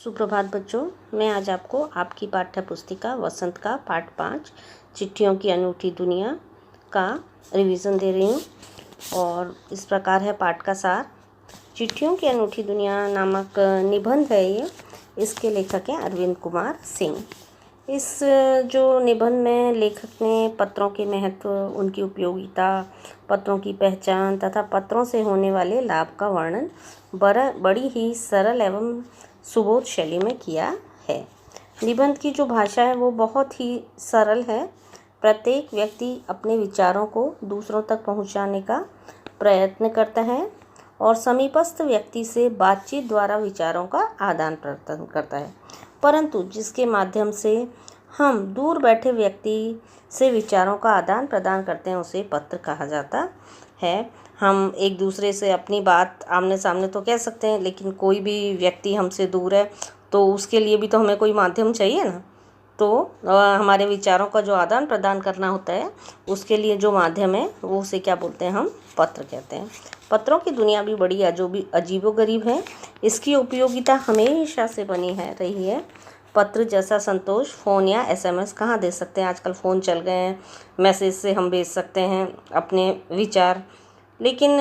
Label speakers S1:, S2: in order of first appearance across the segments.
S1: सुप्रभात बच्चों, मैं आज आपको आपकी पाठ्य पुस्तिका वसंत का पाठ 5 चिट्ठियों की अनूठी दुनिया का रिवीजन दे रही हूँ। और इस प्रकार है पाठ का सार। चिट्ठियों की अनूठी दुनिया नामक निबंध है ये। इसके लेखक हैं अरविंद कुमार सिंह। इस जो निबंध में लेखक ने पत्रों के महत्व, उनकी उपयोगिता, पत्रों की पहचान तथा पत्रों से होने वाले लाभ का वर्णन बड़ी ही सरल एवं सुबोध शैली में किया है। निबंध की जो भाषा है वो बहुत ही सरल है। प्रत्येक व्यक्ति अपने विचारों को दूसरों तक पहुंचाने का प्रयत्न करता है और समीपस्थ व्यक्ति से बातचीत द्वारा विचारों का आदान प्रदान करता है। परंतु जिसके माध्यम से हम दूर बैठे व्यक्ति से विचारों का आदान प्रदान करते हैं उसे पत्र कहा जाता है। हम एक दूसरे से अपनी बात आमने सामने तो कह सकते हैं, लेकिन कोई भी व्यक्ति हमसे दूर है तो उसके लिए भी तो हमें कोई माध्यम चाहिए ना। तो हमारे विचारों का जो आदान प्रदान करना होता है उसके लिए जो माध्यम है वो उसे क्या बोलते हैं, हम पत्र कहते हैं। पत्रों की दुनिया भी बड़ी अजीबोगरीब है। इसकी उपयोगिता हमेशा से बनी है रही है। पत्र जैसा संतोष फ़ोन या SMS कहाँ दे सकते हैं। आजकल फ़ोन चल गए हैं, मैसेज से हम भेज सकते हैं अपने विचार। लेकिन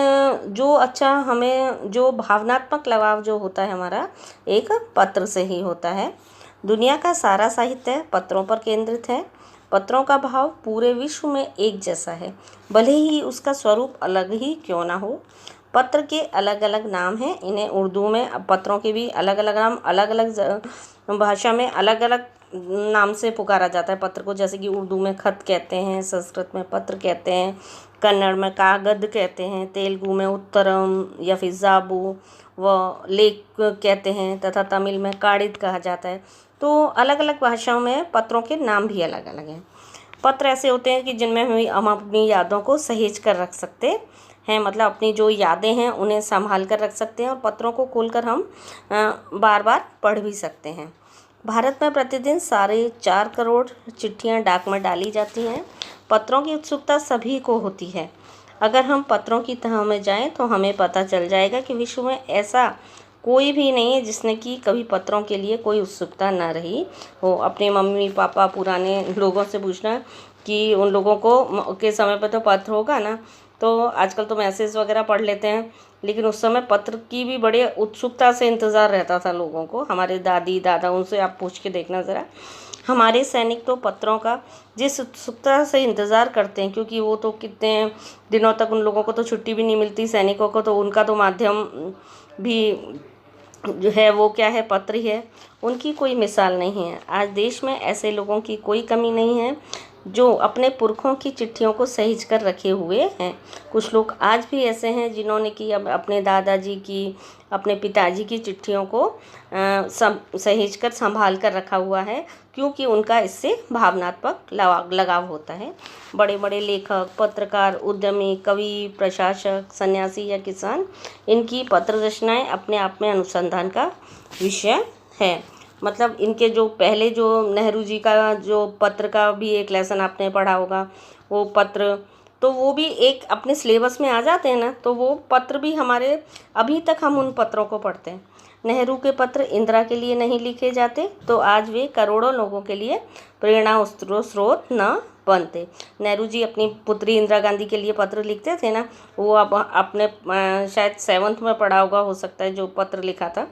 S1: जो अच्छा हमें जो भावनात्मक लगाव जो होता है हमारा एक पत्र से ही होता है। दुनिया का सारा साहित्य पत्रों पर केंद्रित है। पत्रों का भाव पूरे विश्व में एक जैसा है, भले ही उसका स्वरूप अलग ही क्यों ना हो। पत्र के अलग अलग नाम हैं। इन्हें उर्दू में पत्रों के भी अलग अलग नाम, अलग अलग भाषा में अलग अलग नाम से पुकारा जाता है पत्र को। जैसे कि उर्दू में खत कहते हैं, संस्कृत में पत्र कहते हैं, कन्नड़ में कागद कहते हैं, तेलुगु में उत्तरम या फिर जाबू व लेख कहते हैं तथा तमिल में काडित कहा जाता है। तो अलग अलग भाषाओं में पत्रों के नाम भी अलग अलग हैं। पत्र ऐसे होते हैं कि जिनमें हम अपनी यादों को सहेज कर रख सकते हैं, मतलब अपनी जो यादें हैं उन्हें संभाल कर रख सकते हैं और पत्रों को खोलकर हम बार बार पढ़ भी सकते हैं। भारत में प्रतिदिन 4.5 करोड़ चिट्ठियां डाक में डाली जाती हैं। पत्रों की उत्सुकता सभी को होती है। अगर हम पत्रों की तह में जाएं तो हमें पता चल जाएगा कि विश्व में ऐसा कोई भी नहीं है जिसने कि कभी पत्रों के लिए कोई उत्सुकता ना रही हो। अपने मम्मी पापा पुराने लोगों से पूछना कि उन लोगों को के समय पर तो पत्र होगा ना। तो आजकल तो मैसेज वगैरह पढ़ लेते हैं, लेकिन उस समय पत्र की भी बड़े उत्सुकता से इंतज़ार रहता था लोगों को। हमारे दादी दादा, उनसे आप पूछ के देखना ज़रा। हमारे सैनिक तो पत्रों का जिस उत्सुकता से इंतज़ार करते हैं, क्योंकि वो तो कितने दिनों तक उन लोगों को तो छुट्टी भी नहीं मिलती सैनिकों को, तो उनका तो माध्यम भी जो है वो क्या है, पत्र ही है। उनकी कोई मिसाल नहीं है। आज देश में ऐसे लोगों की कोई कमी नहीं है जो अपने पुरखों की चिट्ठियों को सहेज कर रखे हुए हैं। कुछ लोग आज भी ऐसे हैं जिन्होंने कि अब अपने दादाजी की, अपने पिताजी की चिट्ठियों को सहेज कर संभाल कर रखा हुआ है, क्योंकि उनका इससे भावनात्मक लगाव होता है। बड़े बड़े लेखक, पत्रकार, उद्यमी, कवि, प्रशासक, सन्यासी या किसान, इनकी पत्र रचनाएं अपने आप में अनुसंधान का विषय है। मतलब इनके जो पहले जो नेहरू जी का जो पत्र का भी एक लेसन आपने पढ़ा होगा, वो पत्र तो वो भी एक अपने सिलेबस में आ जाते हैं ना। तो वो पत्र भी हमारे अभी तक हम उन पत्रों को पढ़ते हैं। नेहरू के पत्र इंदिरा के लिए नहीं लिखे जाते तो आज वे करोड़ों लोगों के लिए प्रेरणा स्रोत न बनते। नेहरू जी अपनी पुत्री इंदिरा गांधी के लिए पत्र लिखते थे ना। वो अब अपने शायद 7th में पढ़ा होगा, हो सकता है, जो पत्र लिखा था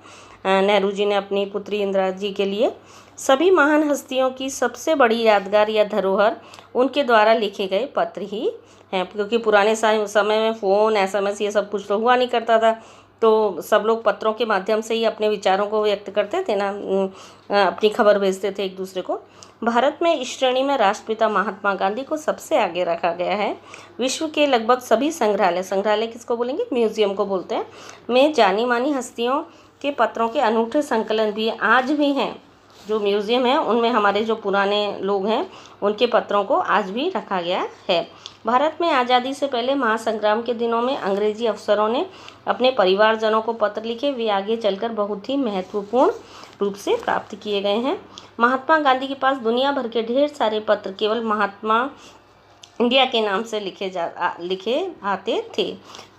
S1: नेहरू जी ने अपनी पुत्री इंदिरा जी के लिए। सभी महान हस्तियों की सबसे बड़ी यादगार या धरोहर उनके द्वारा लिखे गए पत्र ही हैं, क्योंकि पुराने समय में फ़ोन, SMS ये सब कुछ तो हुआ नहीं करता था। तो सब लोग पत्रों के माध्यम से ही अपने विचारों को व्यक्त करते थे ना, अपनी खबर भेजते थे एक दूसरे को। भारत में इस श्रेणी में राष्ट्रपिता महात्मा गांधी को सबसे आगे रखा गया है। विश्व के लगभग सभी संग्रहालय किसको बोलेंगे, म्यूजियम को बोलते हैं, में जानी मानी हस्तियों के पत्रों के अनूठे संकलन भी आज भी हैं। जो म्यूज़ियम है उनमें हमारे जो पुराने लोग हैं उनके पत्रों को आज भी रखा गया है। भारत में आज़ादी से पहले महासंग्राम के दिनों में अंग्रेजी अफसरों ने अपने परिवारजनों को पत्र लिखे। वे आगे चलकर बहुत ही महत्वपूर्ण रूप से प्राप्त किए गए हैं। महात्मा गांधी के पास दुनिया भर के ढेर सारे पत्र केवल महात्मा इंडिया के नाम से लिखे आते थे।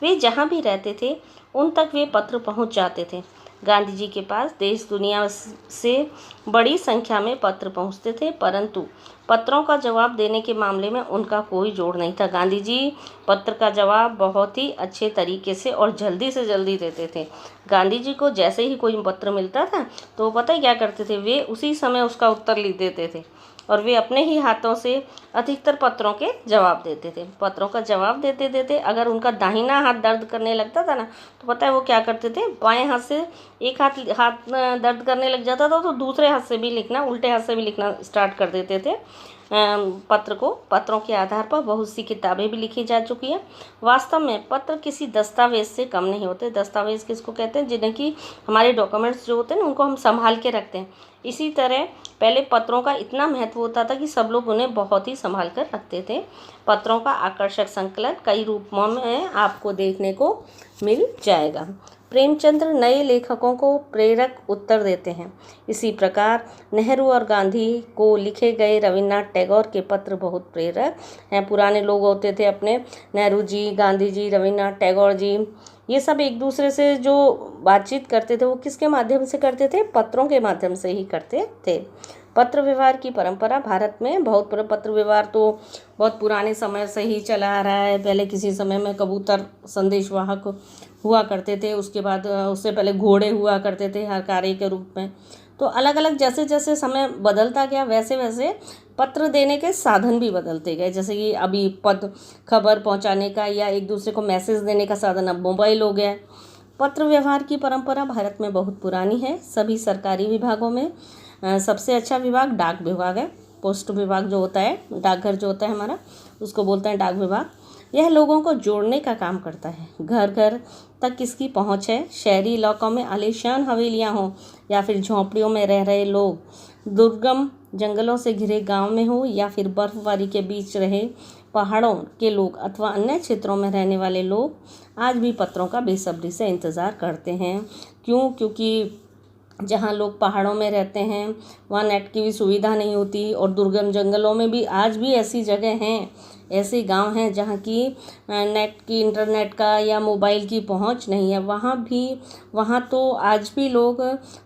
S1: वे जहाँ भी रहते थे उन तक वे पत्र पहुँच जाते थे। गांधी जी के पास देश दुनिया से बड़ी संख्या में पत्र पहुंचते थे, परंतु पत्रों का जवाब देने के मामले में उनका कोई जोड़ नहीं था। गांधी जी पत्र का जवाब बहुत ही अच्छे तरीके से और जल्दी से जल्दी देते थे। गांधी जी को जैसे ही कोई पत्र मिलता था तो वो पता है क्या करते थे, वे उसी समय उसका उत्तर लिख देते थे और वे अपने ही हाथों से अधिकतर पत्रों के जवाब देते थे। पत्रों का जवाब देते देते अगर उनका दाहिना हाथ दर्द करने लगता था ना, तो पता है वो क्या करते थे, बाएं हाथ से एक हाथ दर्द करने लग जाता था तो दूसरे हाथ से भी लिखना, उल्टे हाथ से भी लिखना स्टार्ट कर देते थे पत्रों के आधार पर बहुत सी किताबें भी लिखी जा चुकी हैं। वास्तव में पत्र किसी दस्तावेज से कम नहीं होते। दस्तावेज किसको कहते हैं, जिन्हें कि हमारे डॉक्यूमेंट्स जो होते हैं ना, उनको हम संभाल के रखते हैं। इसी तरह पहले पत्रों का इतना महत्व होता था कि सब लोग उन्हें बहुत ही संभाल कर रखते थे। पत्रों का आकर्षक संकलन कई रूपों में आपको देखने को मिल जाएगा। प्रेमचंद्र नए लेखकों को प्रेरक उत्तर देते हैं। इसी प्रकार नेहरू और गांधी को लिखे गए रविन्द्रनाथ टैगोर के पत्र बहुत प्रेरक हैं। पुराने लोग होते थे अपने, नेहरू जी, गांधी जी, रविन्द्रनाथ टैगोर जी, ये सब एक दूसरे से जो बातचीत करते थे वो किसके माध्यम से करते थे, पत्रों के माध्यम से ही करते थे। पत्र व्यवहार की परंपरा भारत में बहुत पत्र व्यवहार तो बहुत पुराने समय से ही चला आ रहा है। पहले किसी समय में कबूतर संदेशवाहक हुआ करते थे, उसके बाद उससे पहले घोड़े हुआ करते थे हर कार्य के रूप में। तो अलग अलग जैसे जैसे समय बदलता गया वैसे वैसे पत्र देने के साधन भी बदलते गए। जैसे कि अभी खबर पहुंचाने का या एक दूसरे को मैसेज देने का साधन अब मोबाइल हो गया है। पत्र व्यवहार की परंपरा भारत में बहुत पुरानी है। सभी सरकारी विभागों में सबसे अच्छा विभाग डाक विभाग है। पोस्ट विभाग जो होता है, डाकघर जो होता है हमारा, उसको बोलते हैं डाक विभाग। यह लोगों को जोड़ने का काम करता है। घर घर तक किसकी पहुंच है। शहरी इलाकों में आलीशान हवेलियां हों या फिर झोंपड़ियों में रह रहे लोग, दुर्गम जंगलों से घिरे गांव में हो या फिर बर्फबारी के बीच रहे पहाड़ों के लोग अथवा अन्य क्षेत्रों में रहने वाले लोग आज भी पत्रों का बेसब्री से इंतज़ार करते हैं। क्योंकि जहाँ लोग पहाड़ों में रहते हैं वहाँ नेट की भी सुविधा नहीं होती, और दुर्गम जंगलों में भी आज भी ऐसी जगह हैं, ऐसे गांव हैं जहाँ की नेट की, इंटरनेट का या मोबाइल की पहुंच नहीं है। वहाँ तो आज भी लोग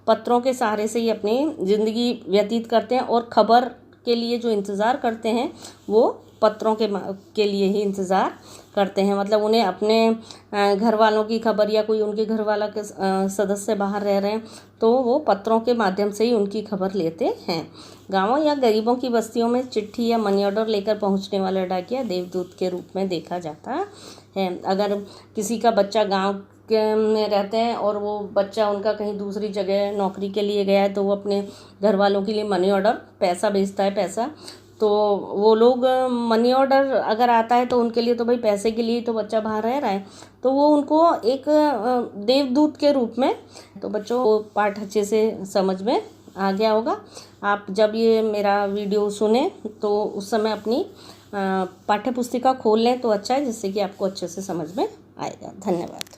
S1: पत्रों के सहारे से ही अपनी ज़िंदगी व्यतीत करते हैं, और ख़बर के लिए जो इंतज़ार करते हैं वो पत्रों के लिए ही इंतज़ार करते हैं। मतलब उन्हें अपने घर वालों की खबर या कोई उनके घर वाला के सदस्य बाहर रह रहे हैं तो वो पत्रों के माध्यम से ही उनकी खबर लेते हैं। गांवों या गरीबों की बस्तियों में चिट्ठी या मनी ऑर्डर लेकर पहुंचने वाला डाकिया देवदूत के रूप में देखा जाता है। अगर किसी का बच्चा गांव में रहते हैं और वो बच्चा उनका कहीं दूसरी जगह नौकरी के लिए गया है तो वो अपने घर वालों के लिए मनी ऑर्डर पैसा भेजता है। तो वो लोग मनी ऑर्डर अगर आता है तो उनके लिए तो भाई पैसे के लिए तो बच्चा बाहर रह रहा है, तो वो उनको एक देवदूत के रूप में, तो बच्चों को पाठ अच्छे से समझ में आ गया होगा। आप जब ये मेरा वीडियो सुने तो उस समय अपनी पाठ्य पुस्तिका खोल लें तो अच्छा है, जिससे कि आपको अच्छे से समझ में आएगा। धन्यवाद।